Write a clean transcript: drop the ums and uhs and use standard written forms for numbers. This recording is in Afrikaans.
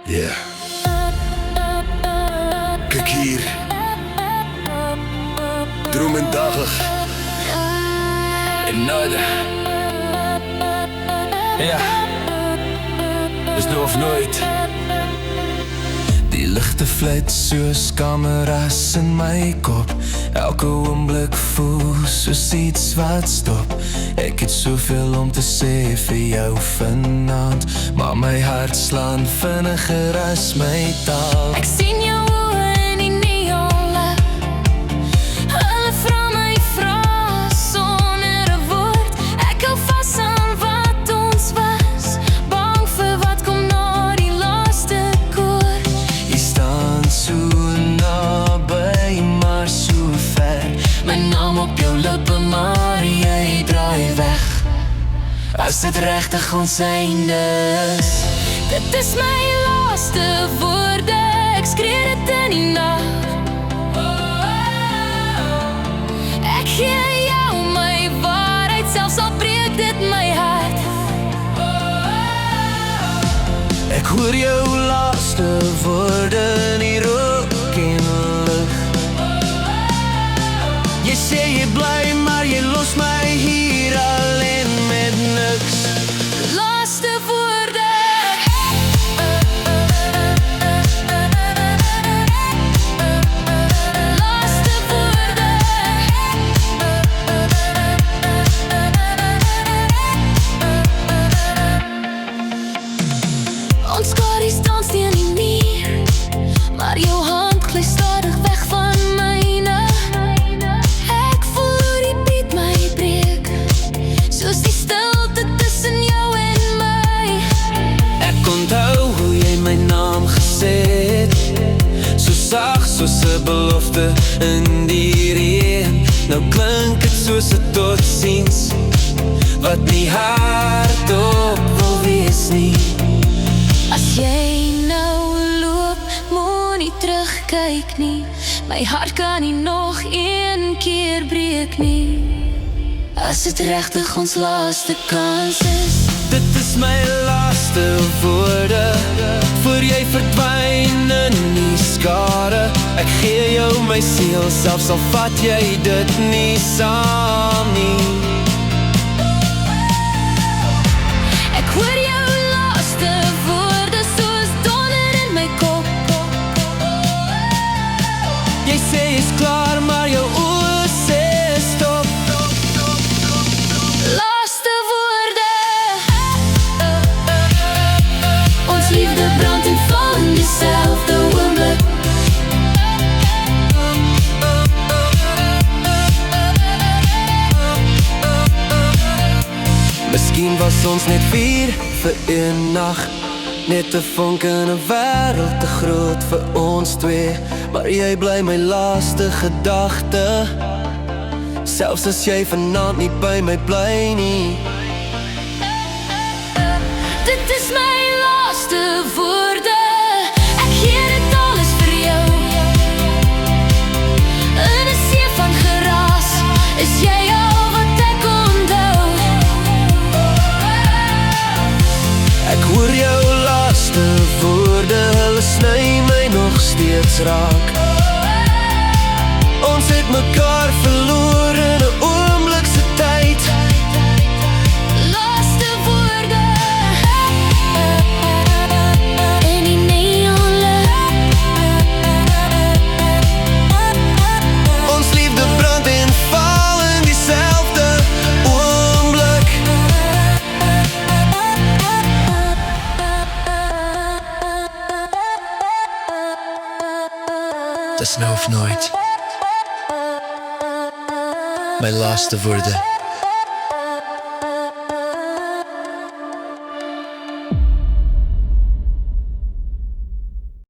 Yeah. Kijk hier. Dromendalig. In orde. Ja. Is nu of nooit. Die ligte fluit soos kameras in my kop. Elke oomblik voel soos iets wat stop. Ek het soveel om te sê vir jou vanaand, maar my hart slaan vinniger as my taal. Ek sien jou oë in die neonlig. Hulle vra my vrae sonder 'n woord. Ek hou vas aan wat ons was, bang vir wat kom na die laaste koor. Jy staan so naby, maar so ver. My naam op jou lippe, maar jy draai weg. As dit regtig ons einde is. Dit is my laaste woorde, ek skree dit in die nag. Ek gee jou my waarheid, selfs al breek dit my hart. Ek hoor jou laaste woorde in die rook en lig. Jy sê jy bly, maar jy los my hier alleen met niks. Laaste woorde. Laaste woorde. Ons skadu's dans teen die muur, maar jou hand gly stadig weg van myne. Ek voel hoe die beat my breek, soos die stilte tussen jou en my. Ek onthou hoe jy my naam gesê het, so sag soos 'n belofte in die reën. Nou klink dit soos 'n totsiens, wat nie hardop wil wees nie. As jy nou loop, moenie terugkyk nie. My hart kan nie nog een keer breek nie. As dit regtig ons laaste kans is. Dit is my laaste woorde, voor jy verdwyn in die skare. Ek gee jou my siel, selfs al vat jy dit nie saam nie. Ek hoor jou laaste woorde soos donder in my kop. Jy sê jy's klaar, maar jou oë sê stop. Laaste woorde. Ons liefde brand en val in dieselfde oomblik. Miskien was ons net 4 vir een nacht, net 'n vonk in 'n wêreld te groot vir ons twee. Maar jy bly my laaste gedagte, selfs as jy vanaand nie by my bly nie. Dit is my laaste woorde. Ek gee dit alles vir jou. In 'n see van geraas is jy al wat ek onthou. Ek hoor jou laaste woorde, hulle sny my nog steeds raak. Ons het mekaar verloor in 'n oomblik se tyd. Laaste woorde. In die neonlig. Ons liefde brand en val in dieselfde oomblik. Dis nou of nooit. My laaste woorde.